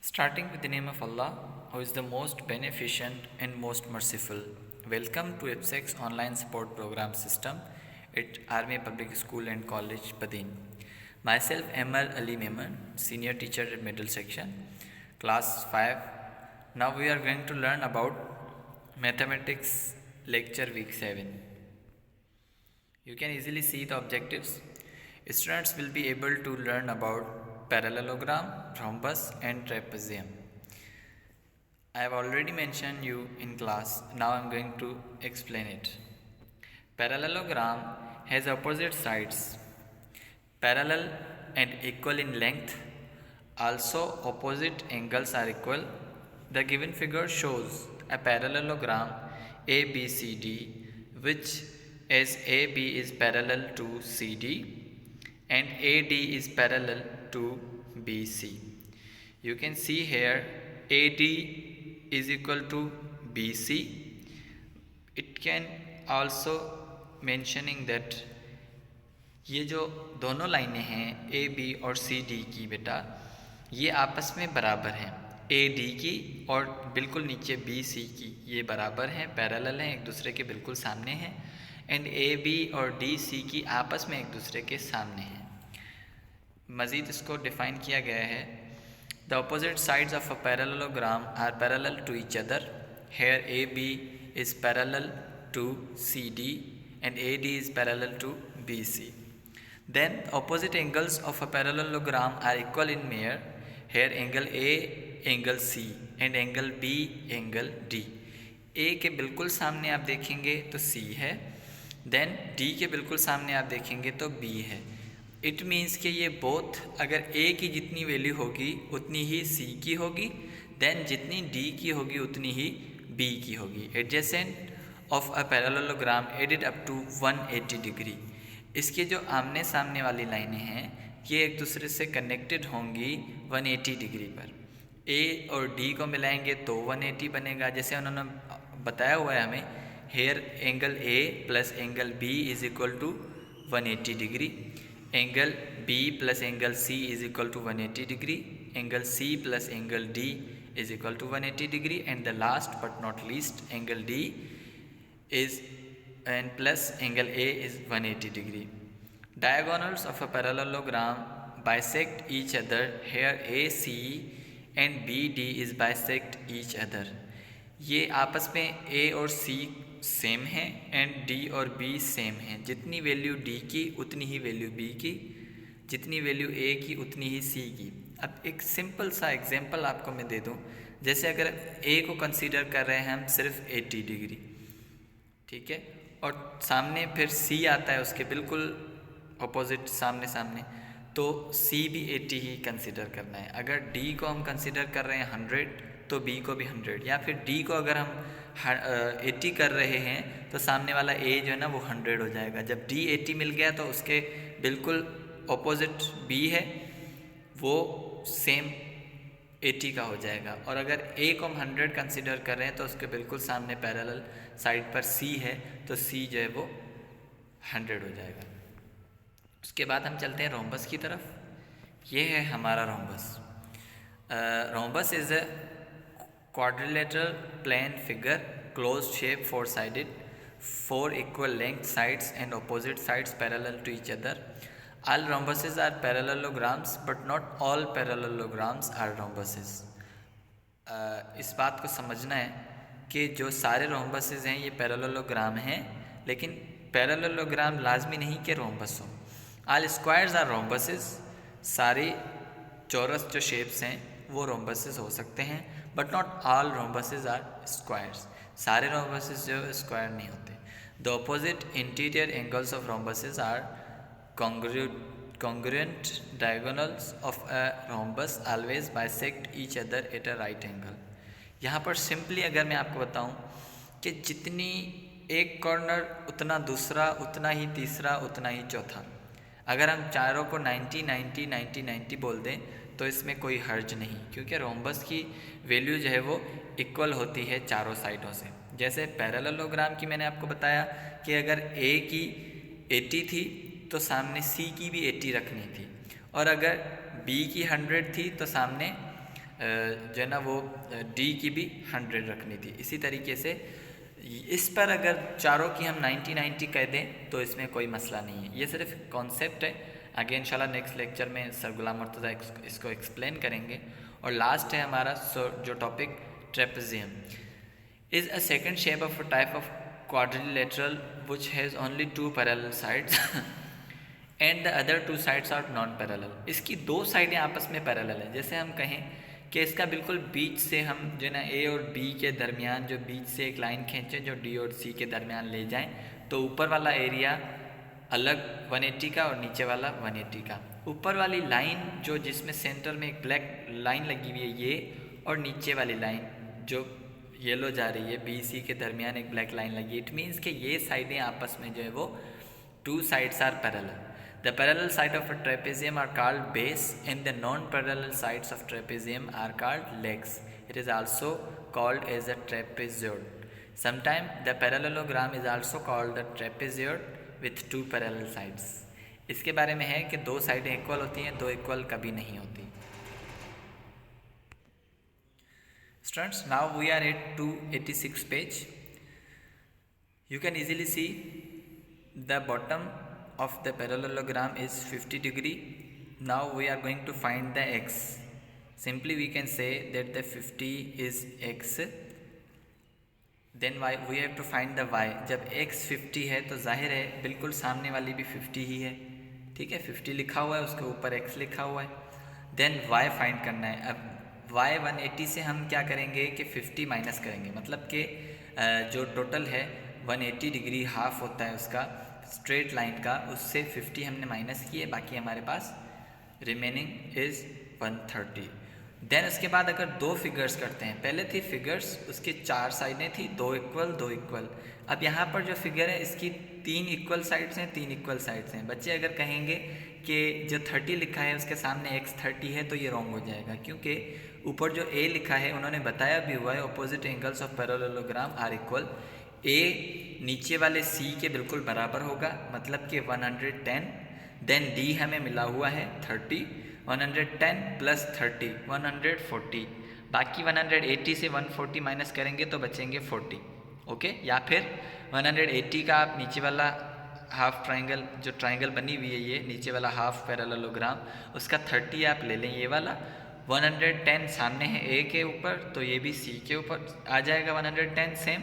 Starting with the name of Allah, who is the most beneficent and most merciful. Welcome to EPSEC's online support program system at Army Public School and College, Padin. Myself, Emmer Ali Memon, senior teacher at middle section, class 5. Now we are going to learn about mathematics lecture week 7. You can easily see the objectives. Students will be able to learn about parallelogram, rhombus and trapezium. I have already mentioned you in class. Now I am going to explain it. Parallelogram has opposite sides, parallel and equal in length. Also opposite angles are equal. The given figure shows a parallelogram ABCD, which as AB is parallel to CD and AD is parallel to BC. You can see here AD is equal to BC. It can also mentioning that ये जो दोनों लाइनें हैं A B और C D की बेटा ये आपस में बराबर हैं, ए डी की और बिल्कुल नीचे बी सी की ये बराबर हैं, पैरेलल हैं, एक दूसरे के बिल्कुल सामने हैं. एंड ए बी और डी सी की आपस में एक दूसरे के सामने हैं. मज़ीद इसको डिफ़ाइन किया गया है. The opposite sides of a parallelogram are parallel to each other. Here A B is parallel to C D and AD is parallel to BC. Then opposite angles of a parallelogram are equal in measure. Here angle A angle C and angle B angle D. A के बिल्कुल सामने आप देखेंगे तो C है, then D के बिल्कुल सामने आप देखेंगे तो B है. इट मीन्स कि ये बोथ अगर A की जितनी वैल्यू होगी उतनी ही C की होगी, देन जितनी D की होगी उतनी ही B की होगी. Adjacent of a parallelogram added up to 180 degree. इसके जो आमने सामने वाली लाइनें हैं ये एक दूसरे से कनेक्टेड होंगी 180 डिग्री पर. ए और डी को मिलाएंगे तो 180 बनेगा. जैसे उन्होंने बताया हुआ है हमें, here angle A plus angle B is equal to 180 degree, angle B plus angle C is equal to 180 degree, angle C plus angle D is equal to 180 degree, and the last but not least angle D is and plus angle A is 180 degree. Diagonals of a parallelogram bisect each other. Here AC and BD is bisect each other. ये आपस में A और C same है and D और B same है. जितनी value D की उतनी ही वैल्यू B की, जितनी वैल्यू A की उतनी ही C की. अब एक सिंपल सा एग्जांपल आपको मैं दे दूं. जैसे अगर A को कंसीडर कर रहे हैं हम सिर्फ 80 डिग्री, ठीक है, और सामने फिर C आता है उसके बिल्कुल अपोजिट सामने सामने, तो C भी 80 ही कंसिडर करना है. अगर D को हम कंसिडर कर रहे हैं 100 तो B को भी 100, या फिर D को अगर हम 80 कर रहे हैं तो सामने वाला A जो है ना वो 100 हो जाएगा. जब D 80 मिल गया तो उसके बिल्कुल अपोजिट B है वो सेम 80 का हो जाएगा. और अगर A को हम 100 कंसिडर कर रहे हैं तो उसके बिल्कुल सामने पैरेलल साइड पर C है तो C जो है वो 100 हो जाएगा. उसके बाद हम चलते हैं रोम्बस की तरफ. ये है हमारा rhombus. Rhombus is a quadrilateral plane figure, close shape, 4 sided, 4 equal length sides and opposite sides parallel to each other. All rhombuses are parallelograms but not all parallelograms are rhombuses. इस बात को समझना है कि जो सारे rhombuses हैं ये parallelogram हैं, लेकिन parallelogram लाजमी नहीं कि rhombus हो. All squares are rhombuses. सारी चौरस जो shapes हैं वो rhombuses हो सकते हैं, but not all rhombuses are squares. सारे rhombuses जो square नहीं होते. The opposite interior angles of rhombuses are congruent. Diagonals of a rhombus always bisect each other at a right angle. यहाँ पर सिंपली अगर मैं आपको बताऊँ कि जितनी एक कॉर्नर उतना दूसरा, उतना ही तीसरा, उतना ही चौथा. अगर हम चारों को 90 90 90 90 बोल दें तो इसमें कोई हर्ज नहीं, क्योंकि रोम्बस की वैल्यू जो है वो इक्वल होती है चारों साइडों से. जैसे पैरेललोग्राम की मैंने आपको बताया कि अगर A की 80 थी तो सामने C की भी 80 रखनी थी, और अगर B की 100 थी तो सामने जो है ना वो डी की भी 100 रखनी थी। इसी तरीके से इस पर अगर चारों की हम 90-90 कह दें तो इसमें कोई मसला नहीं है। ये सिर्फ कॉन्सेप्ट है, आगे इंशाल्लाह नेक्स्ट लेक्चर में सर गुलाम मुर्तज़ा इसको एक्सप्लेन करेंगे। और लास्ट है हमारा जो topic trapezium is a second shape of a type of quadrilateral which has only 2 parallel sides and the other 2 sides are non parallel. इसकी 2 साइडें आपस में पैरेलल हैं। जैसे हम कहें कि इसका बिल्कुल बीच से हम जो ना ए और बी के दरमियान जो बीच से एक लाइन खींचें जो डी और सी के दरमियान ले जाएं, तो ऊपर वाला एरिया अलग 180 का और नीचे वाला 180 का। ऊपर वाली लाइन जो जिसमें सेंटर में एक ब्लैक लाइन लगी हुई है ये, और नीचे वाली लाइन जो येलो जा रही है बी सी के दरमियान एक ब्लैक लाइन लगी है। इट मीन्स कि ये साइडें आपस में जो है वो 2 sides are parallel. The parallel side of a trapezium are called base and the non-parallel sides of trapezium are called legs. It is also called as a trapezoid. Sometimes the parallelogram is also called the trapezoid with 2 parallel sides. इसके बारे में है कि 2 साइडें equal होती हैं, 2 equal कभी नहीं होती। Students, now we are at 286 page. You can easily see the bottom of the parallelogram is 50 degree. Now we are going to find the x. Simply we can say that the 50 is x, then we have to find the y. जब x 50 है तो जाहिर है बिल्कुल सामने वाली भी 50 ही है, ठीक है। 50 लिखा हुआ है, उसके ऊपर x लिखा हुआ है। देन y फाइंड करना है। अब y 180 से हम क्या करेंगे कि 50 माइनस करेंगे, मतलब कि जो टोटल है 180 डिग्री हाफ होता है उसका स्ट्रेट लाइन का, उससे 50 हमने माइनस किए, बाकी हमारे पास रिमेनिंग इज़ 130। देन उसके बाद अगर 2 फिगर्स करते हैं, पहले थी फिगर्स उसकी 4 साइडें थी, 2 इक्वल 2 इक्वल। अब यहाँ पर जो फिगर है इसकी 3 इक्वल साइड्स हैं, 3 इक्वल साइड्स हैं। बच्चे अगर कहेंगे कि जो 30 लिखा है उसके सामने x 30 है तो ये रॉन्ग हो जाएगा, क्योंकि ऊपर जो a लिखा है उन्होंने बताया भी हुआ है opposite angles of parallelogram are equal. a नीचे वाले c के बिल्कुल बराबर होगा, मतलब कि 110। देन d हमें मिला हुआ है 30, 110 प्लस 30 140, बाकी 180 से 140 माइनस करेंगे तो बचेंगे 40, ओके। या फिर 180 का आप नीचे वाला हाफ ट्राइंगल, जो ट्राइंगल बनी हुई है ये नीचे वाला हाफ पैरेललोग्राम, उसका 30 आप ले लें ये वाला। 110 सामने है a के ऊपर तो ये भी c के ऊपर आ जाएगा 110 सेम।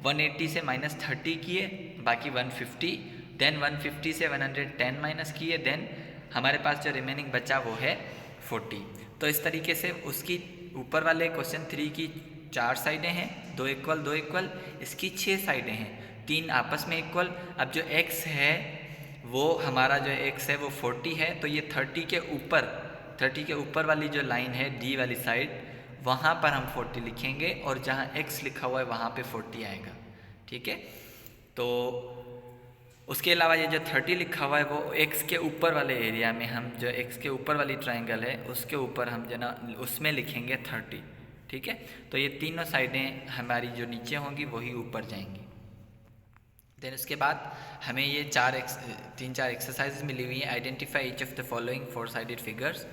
180 से माइनस 30 किए, बाकी 150। देन 150 से 110 माइनस किए, देन हमारे पास जो रिमेनिंग बचा वो है 40। तो इस तरीके से उसकी ऊपर वाले क्वेश्चन 3 की 4 साइडें हैं, 2 इक्वल 2 इक्वल, इसकी 6 साइडें हैं, 3 आपस में इक्वल। अब जो x है वो हमारा जो x है वो 40 है, तो ये 30 के ऊपर वाली जो लाइन है d वाली साइड, वहाँ पर हम 40 लिखेंगे और जहाँ x लिखा हुआ है वहाँ पे 40 आएगा, ठीक है। तो उसके अलावा ये जो 30 लिखा हुआ है वो x के ऊपर वाले एरिया में, हम जो x के ऊपर वाली ट्राइंगल है उसके ऊपर हम जो ना उसमें लिखेंगे 30, ठीक है। तो ये तीनों साइडें हमारी जो नीचे होंगी वही ऊपर जाएंगी। देन उसके बाद हमें ये 3-4 एक्सरसाइजेज मिली हुई हैं। Identify each of the following 4 sided figures.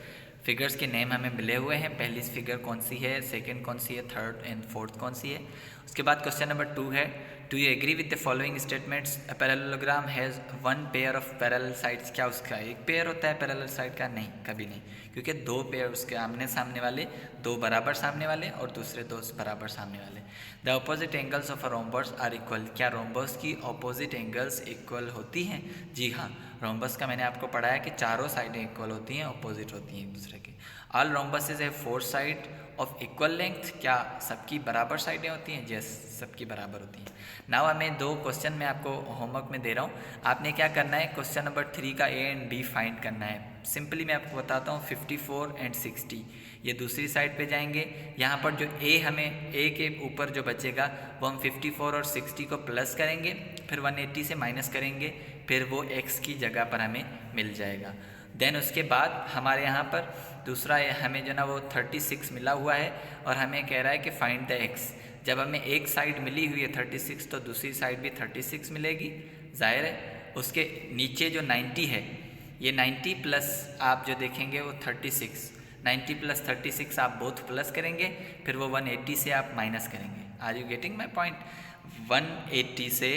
Figures के नेम हमें मिले हुए हैं, पहली फिगर कौन सी है, सेकंड कौन सी है, थर्ड एंड फोर्थ कौन सी है। उसके बाद क्वेश्चन नंबर 2 है, do you agree with the following statements, a parallelogram has 1 pair of parallel sides. क्या उसका एक पेयर होता है पैरेलल साइड का? नहीं, कभी नहीं, क्योंकि 2 पेयर उसके आमने सामने वाले, 2 बराबर सामने वाले और दूसरे 2 बराबर सामने वाले। The opposite angles of a rhombus are equal. क्या रोम्बस की अपोजिट एंगल्स इक्वल होती हैं? जी हाँ, रोम्बस का मैंने आपको पढ़ाया कि चारों साइडें इक्वल होती हैं, अपोजिट होती हैं एक दूसरे के। All rhombuses have 4 side of equal length. क्या सबकी बराबर साइडें होती हैं? यस, सबकी बराबर होती हैं। नाउ हमें 2 क्वेश्चन मैं आपको होमवर्क में दे रहा हूँ, आपने क्या करना है, क्वेश्चन नंबर 3 का ए एंड बी फाइंड करना है। सिंपली मैं आपको बताता हूँ, 54 एंड 60 ये दूसरी साइड पे जाएंगे। यहाँ पर जो ए हमें ए के ऊपर जो बचेगा वो हम 54 और 60 को प्लस करेंगे, फिर 180 से माइनस करेंगे, फिर वो x की जगह पर हमें मिल जाएगा। देन उसके बाद हमारे यहाँ पर दूसरा हमें जो ना वो 36 मिला हुआ है और हमें कह रहा है कि फाइंड द x। जब हमें एक साइड मिली हुई है 36 तो दूसरी साइड भी 36 मिलेगी, जाहिर है। उसके नीचे जो 90 है, ये 90 प्लस आप जो देखेंगे वो 36, 90 प्लस 36 आप बोथ प्लस करेंगे, फिर वो 180 से आप माइनस करेंगे। Are you getting my point? 180 से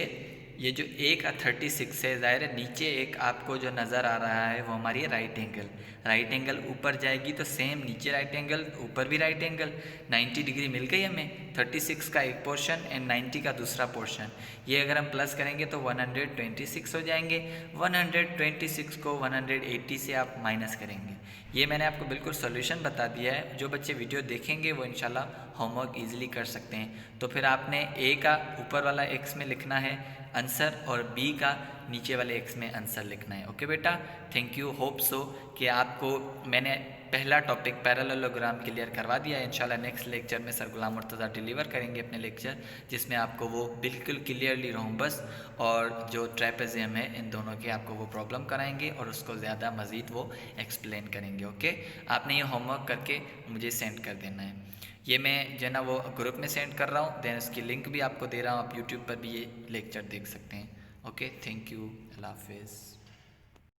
ये जो एक 36 है, ज़ाहिर है नीचे एक आपको जो नज़र आ रहा है वो हमारी राइट एंगल, राइट एंगल ऊपर जाएगी तो सेम नीचे राइट एंगल, ऊपर भी राइट एंगल, 90 डिग्री मिल गई हमें। 36 का एक पोर्शन एंड 90 का दूसरा पोर्शन, ये अगर हम प्लस करेंगे तो 126 हो जाएंगे। 126 को 180 से आप माइनस करेंगे। ये मैंने आपको बिल्कुल सॉल्यूशन बता दिया है। जो बच्चे वीडियो देखेंगे वो इंशाल्लाह होमवर्क ईजिली कर सकते हैं। तो फिर आपने ए का ऊपर वाला एक्स में लिखना है आंसर और बी का नीचे वाले एक्स में आंसर लिखना है। ओके बेटा, थैंक यू। होप सो कि आपको मैंने पहला टॉपिक पैरेललोग्राम क्लियर करवा दिया है। इंशाल्लाह नेक्स्ट लेक्चर में सर गुलाम मुर्तज़ा डिलीवर करेंगे अपने लेक्चर, जिसमें आपको वो बिल्कुल क्लियरली रोम्बस और जो ट्रेपेजियम है इन दोनों के आपको वो प्रॉब्लम कराएंगे और उसको ज़्यादा मज़ीद वो एक्सप्लेन करेंगे। ओके, आपने ये होमवर्क करके मुझे सेंड कर देना है। ये मैं जो है ना वो ग्रुप में सेंड कर रहा हूँ, देन उसकी लिंक भी आपको दे रहा हूँ, आप यूट्यूब पर भी ये लेक्चर देख सकते हैं। ओके, थैंक यू, अल्लाह हाफिज़।